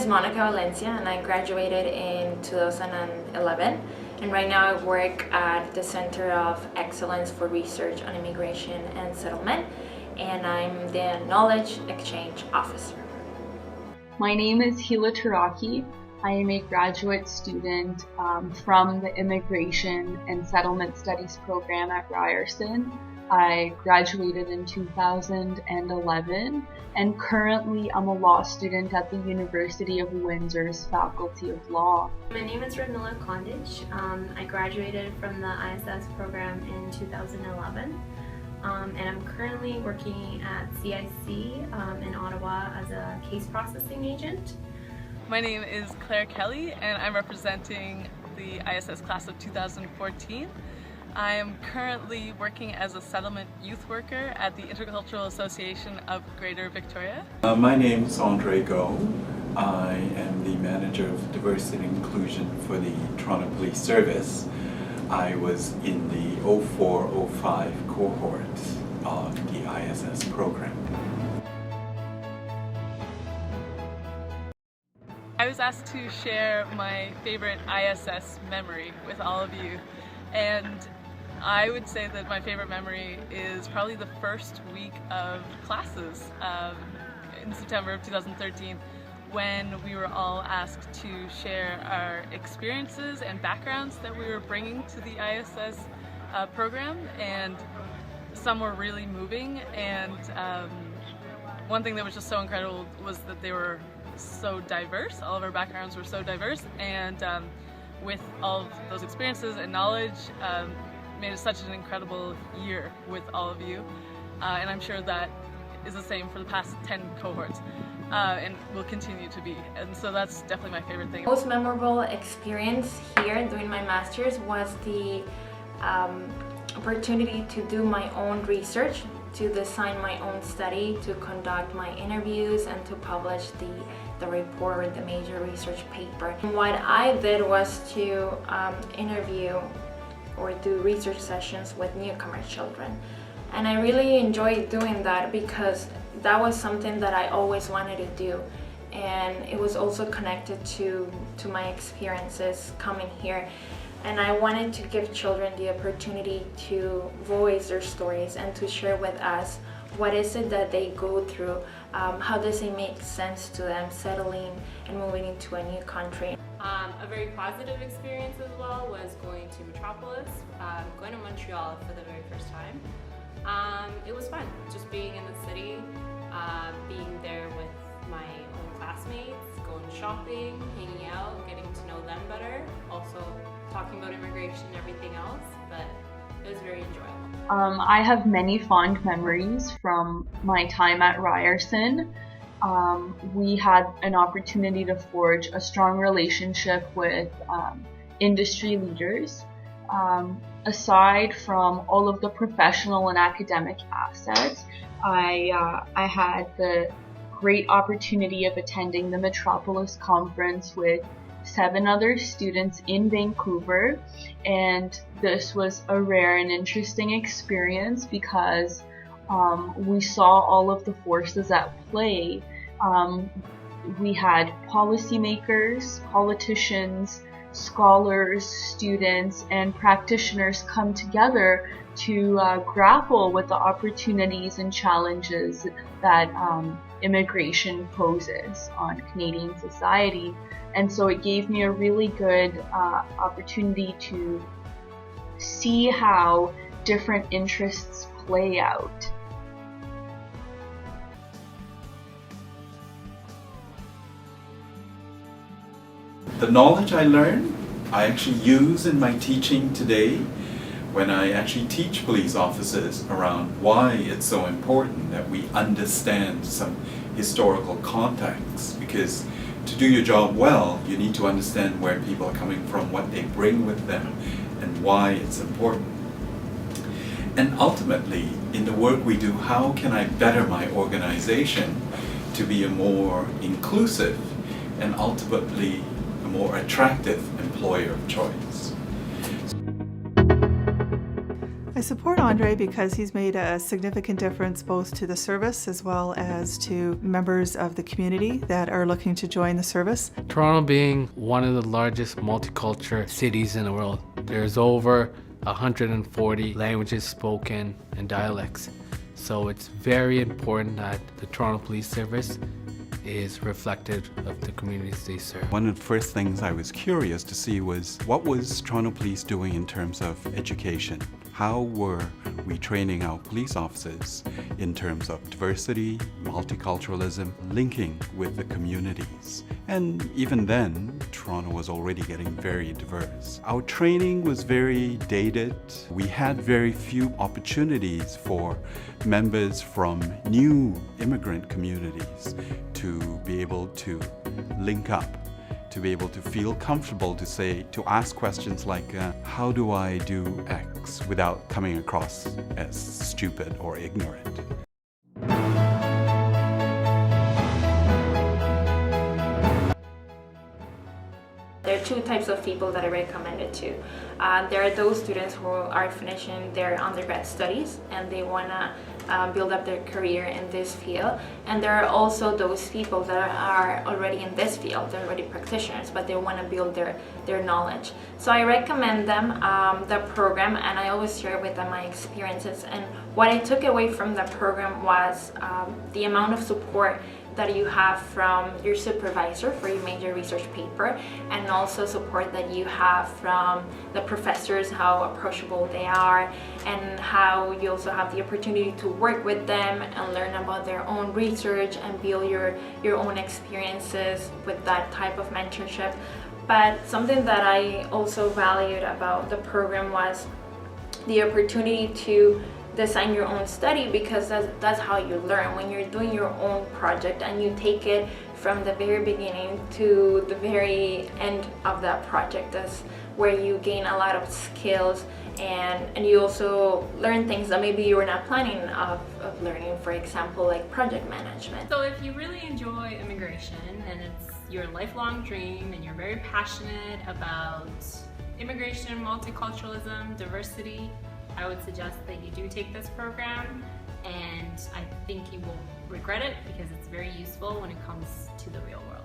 Monica Valencia and I graduated in 2011, and right now I work at the Center of Excellence for Research on Immigration and Settlement, and I'm the Knowledge Exchange Officer. My name is Hila Taraki. I am a graduate student from the Immigration and Settlement Studies program at Ryerson. I graduated in 2011 and currently I'm a law student at the University of Windsor's Faculty of Law. My name is Reminisce. I graduated from the ISS program in 2011 and I'm currently working at CIC in Ottawa as a case processing agent. My name is Claire Kelly and I'm representing the ISS class of 2014. I am currently working as a settlement youth worker at the Intercultural Association of Greater Victoria. My name is Andre Go. I am the Manager of Diversity and Inclusion for the Toronto Police Service. I was in the 04-05 cohort of the ISS program. I was asked to share my favorite ISS memory with all of you, and I would say that my favorite memory is probably the first week of classes in September of 2013, when we were all asked to share our experiences and backgrounds that we were bringing to the ISS program, and some were really moving, and one thing that was just so incredible was that they were so diverse. All of our backgrounds were so diverse, and with all of those experiences and knowledge, made it such an incredible year with all of you, and I'm sure that is the same for the past 10 cohorts, and will continue to be, and so that's definitely my favorite thing. Most memorable experience here doing my master's was the opportunity to do my own research, to design my own study, to conduct my interviews, and to publish the report, the major research paper. What I did was to interview or do research sessions with newcomer children. And I really enjoyed doing that because that was something that I always wanted to do. And it was also connected to my experiences coming here. And I wanted to give children the opportunity to voice their stories and to share with us what is it that they go through, how does it make sense to them settling and moving into a new country. A very positive experience as well was going to Metropolis, going to Montreal for the very first time. It was fun, just being in the city, being there with my own classmates, going shopping, hanging out, getting to know them better, also talking about immigration and everything else, but it was very enjoyable. I have many fond memories from my time at Ryerson. We had an opportunity to forge a strong relationship with industry leaders. Aside from all of the professional and academic assets, I had the great opportunity of attending the Metropolis conference with 7 other students in Vancouver, and this was a rare and interesting experience because we saw all of the forces at play. We had policymakers, politicians, scholars, students, and practitioners come together to grapple with the opportunities and challenges that immigration poses on Canadian society. And so it gave me a really good opportunity to see how different interests play out. The knowledge I learned, I actually use in my teaching today when I actually teach police officers around why it's so important that we understand some historical context, because to do your job well, you need to understand where people are coming from, what they bring with them, and why it's important. And ultimately, in the work we do, how can I better my organization to be a more inclusive and ultimately a more attractive employer of choice? I support Andre because he's made a significant difference both to the service as well as to members of the community that are looking to join the service. Toronto being one of the largest multicultural cities in the world, there's over 140 languages spoken and dialects. So it's very important that the Toronto Police Service is reflective of the communities they serve. One of the first things I was curious to see was what was Toronto Police doing in terms of education? How were we training our police officers in terms of diversity, multiculturalism, linking with the communities? And even then, Toronto was already getting very diverse. Our training was very dated. We had very few opportunities for members from new immigrant communities to be able to link up, to be able to feel comfortable to ask questions like, how do I do X without coming across as stupid or ignorant? There are two types of people that I recommend it to. There are those students who are finishing their undergrad studies and they want to build up their career in this field. And there are also those people that are already in this field, they're already practitioners, but they want to build their knowledge. So I recommend them the program, and I always share with them my experiences. And what I took away from the program was the amount of support that you have from your supervisor for your major research paper, and also support that you have from the professors, how approachable they are, and how you also have the opportunity to work with them and learn about their own research and build your own experiences with that type of mentorship. But something that I also valued about the program was the opportunity to design your own study, because that's how you learn. When you're doing your own project and you take it from the very beginning to the very end of that project, that's where you gain a lot of skills, and you also learn things that maybe you were not planning of learning, for example, like project management. So if you really enjoy immigration and it's your lifelong dream and you're very passionate about immigration, multiculturalism, diversity, I would suggest that you do take this program, and I think you won't regret it because it's very useful when it comes to the real world.